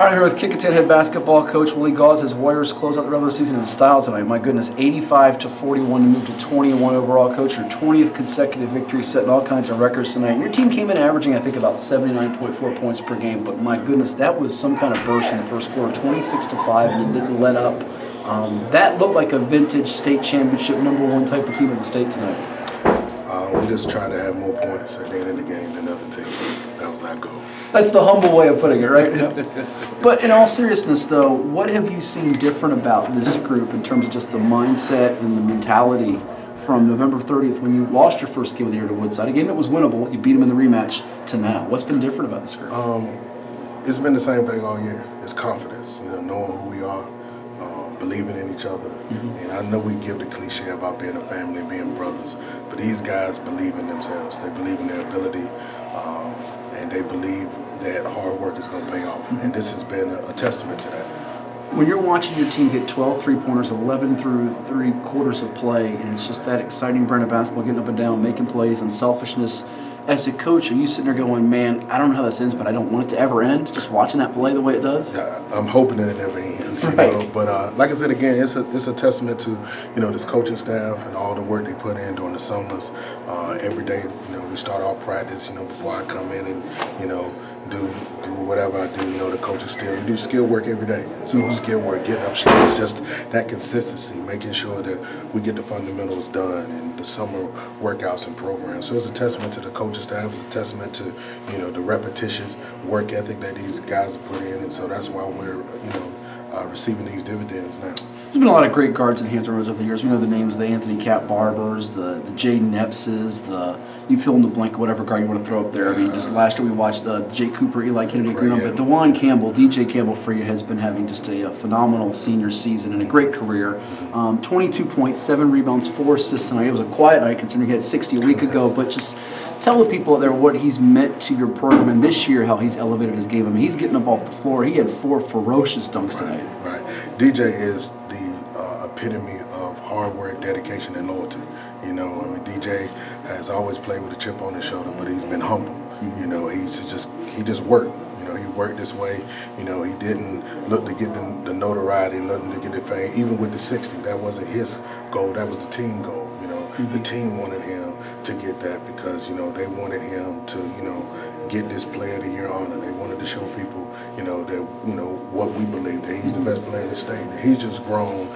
All right, here with Kecoughtan head basketball coach Willie Gause. His Warriors close out the regular season in style tonight. My goodness, 85-41 to move to 20-1 overall. Coach, your 20th consecutive victory, setting all kinds of records tonight. Your team came in averaging, I think, about 79.4 points per game. But my goodness, that was some kind of burst in the first quarter, 26-5, and you didn't let up. That looked like a vintage state championship #1 type of team in the state tonight. We just tried to have more points at the end of the game than other teams. That was our goal. That's the humble way of putting it, right? Yeah. But in all seriousness, though, what have you seen different about this group in terms of just the mindset and the mentality from November 30th when you lost your first game of the year to Woodside, a game that was winnable, you beat them in the rematch, to now? What's been different about this group? It's been the same thing all year. It's confidence, knowing who we are, believing in each other. And I know we give the cliche about being a family, being brothers, but these guys believe in themselves. They believe in their ability, and they believe that hard work is going to pay off. And this has been a testament to that. When you're watching your team hit 12 3-pointers, 11 through 3 quarters of play, and it's just that exciting brand of basketball, getting up and down, making plays, unselfishness, as a coach, are you sitting there going, man, I don't know how this ends, but I don't want it to ever end, just watching that play the way it does? Yeah, I'm hoping that it never ends. Right. But like I said again, it's a testament to this coaching staff and all the work they put in during the summers. Every day, we start our practice. Before I come in and do whatever I do. The coaches we do skill work every day. So skill work, getting up shots, just that consistency, making sure that we get the fundamentals done and the summer workouts and programs. So it's a testament to the coaching staff. It's a testament to the repetitious work ethic that these guys have put in, and so that's why we're receiving these dividends now. There's been a lot of great guards in Hampton Roads over the years. We know the names, the Anthony Cap Barbers, the Jaden Eppses, you fill in the blank, whatever guard you want to throw up there. I mean, just last year we watched Jake Cooper, Eli Kennedy, but DeJuan Campbell, DJ Campbell for you has been having just a phenomenal senior season and a great career. 22 points, 7 rebounds, 4 assists tonight. It was a quiet night considering he had 60 a week ago, but just tell the people out there what he's meant to your program, and this year how he's elevated his game. I mean, he's getting up off the floor. He had 4 ferocious dunks tonight. Right. DJ is the epitome of hard work, dedication, and loyalty. DJ has always played with a chip on his shoulder, but he's been humble. He just worked. He worked this way. He didn't look to get the notoriety, looking to get the fame. Even with the 60, that wasn't his goal. That was the team goal. The team wanted him to get that because they wanted him to get this Player of the Year honor. They wanted to show people that what we believe, that he's the best player in the state. And he's just grown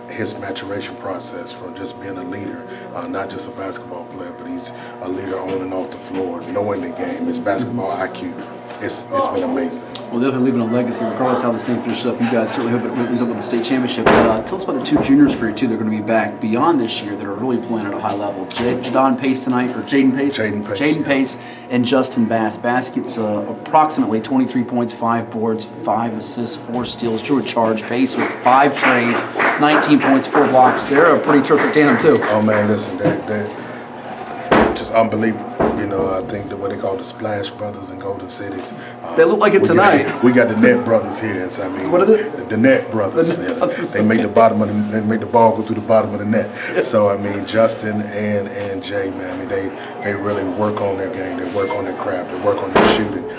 his maturation process from just being a leader, not just a basketball player, but he's a leader on and off the floor, knowing the game, his basketball IQ. It's been amazing. Well, definitely leaving a legacy, regardless of how this thing finishes up. You guys certainly hope it ends up with the state championship. Tell us about the 2 juniors for you, too. They're going to be back beyond this year that are really playing at a high level. Jaden Pace tonight, or Jaden Pace? Jaden Pace and Justin Bass. Bass gets approximately 23 points, 5 boards, 5 assists, 4 steals, drew a charge. Pace with 5 trays, 19 points, 4 blocks. They're a pretty terrific tandem, too. Oh, man, listen, they're just unbelievable. I think what they call the Splash Brothers in Golden Cities. They look like it tonight. We got the Net Brothers here. So, what are they? The Net Brothers. They make they make the ball go through the bottom of the net. So Justin and Jay, man, they really work on their game. They work on their craft. They work on their shooting.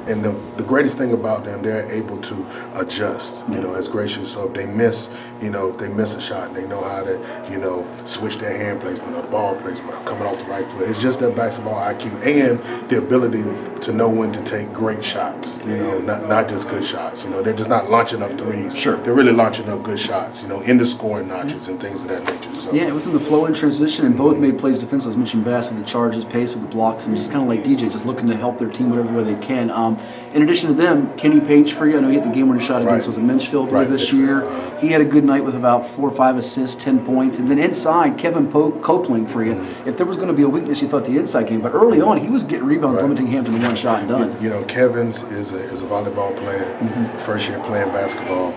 And the greatest thing about them, they're able to adjust. As great shooters. So if they miss, a shot, they know how to, switch their hand placement or the ball placement or coming off the right foot. It's just their basketball IQ and the ability to know when to take great shots. Not just good shots. They're just not launching up threes. Sure. They're really launching up good shots. In the scoring notches and things of that nature. So. Yeah, it was in the flow and transition, and both made plays defensively. As mentioned, Bass with the charges, Pace with the blocks, and just kind of like DJ, just looking to help their team whatever way they can. In addition to them, Kenny Page for you. I know he hit the game-winning shot against was it Menchfield this year. He had a good night with about 4 or 5 assists, 10 points, and then inside Kevin Copeland for you. If there was going to be a weakness, you thought the inside game, but early on he was getting rebounds, limiting Hampton to 1 shot and done. Kevin's is a volleyball player. First year playing basketball.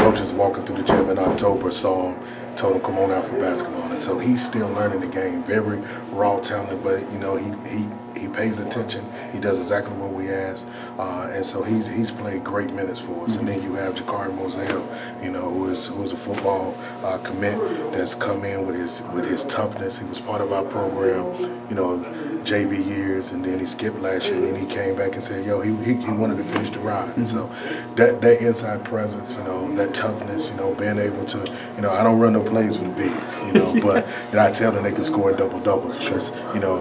Coaches walking through the gym in October saw him. Told him come on out for basketball, and so he's still learning the game. Very raw talent, but he he pays attention. He does exactly what we ask, and so he's played great minutes for us. And then you have Jakari Moselle, you know, who is a football commit that's come in with his toughness. He was part of our program, you know, JV years, and then he skipped last year, and then he came back and said, yo, he wanted to finish the ride. And so that inside presence, you know, that toughness, you know, being able to, you know, I don't run no plays for the bigs, you know, but and I tell them they can score double-doubles because, you know,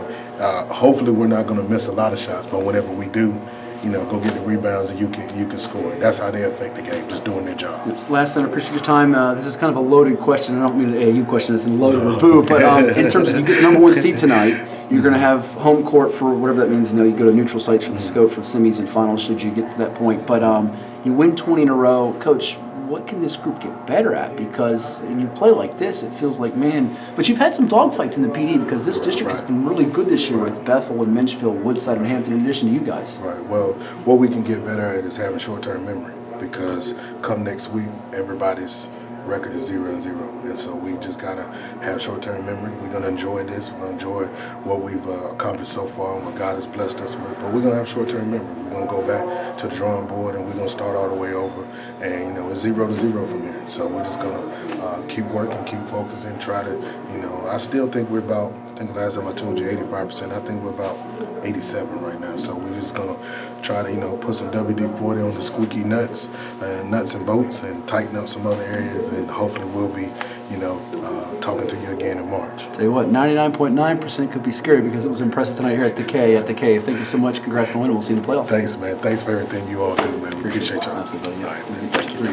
hopefully we're not going to miss a lot of shots, but whenever we do, you know, go get the rebounds and you can score. And that's how they affect the game, just doing their job. Last thing, I appreciate your time. This is kind of a loaded question. I don't mean to AAU question this and loaded with boo, but in terms of you get number one seed tonight, you're going to have home court for whatever that means. You know, you go to neutral sites for the scope for the semis and finals should you get to that point. But you win 20 in a row. Coach, what can this group get better at? Because when you play like this, it feels like, man, but you've had some dogfights in the PD because this district has been really good this year with Bethel and Menchfield, Woodside, and Hampton, in addition to you guys. Right. Well, what we can get better at is having short-term memory because come next week, everybody's record is 0-0, and so we just gotta have short-term memory. We're gonna enjoy this. We're gonna enjoy what we've accomplished so far and what God has blessed us with. But we're gonna have short-term memory. We're gonna go back to the drawing board and we're gonna start all the way over. And you know, it's 0-0 from here. So we're just gonna keep working, keep focusing, try to, you know. I still think we're about. I think the last time I told you 85%. I think we're about 87 right now. So we're just gonna try to, you know, put some WD-40 on the squeaky nuts and bolts, and tighten up some other areas, and hopefully we'll be, you know, talking to you again in March. Tell you what, 99.9% could be scary because it was impressive tonight here at the K. Thank you so much. Congrats on the win. We'll see you in the playoffs. Thanks, man. Thanks for everything you all do, man. We appreciate y'all. Absolutely. Yeah. All right, man. Thank you.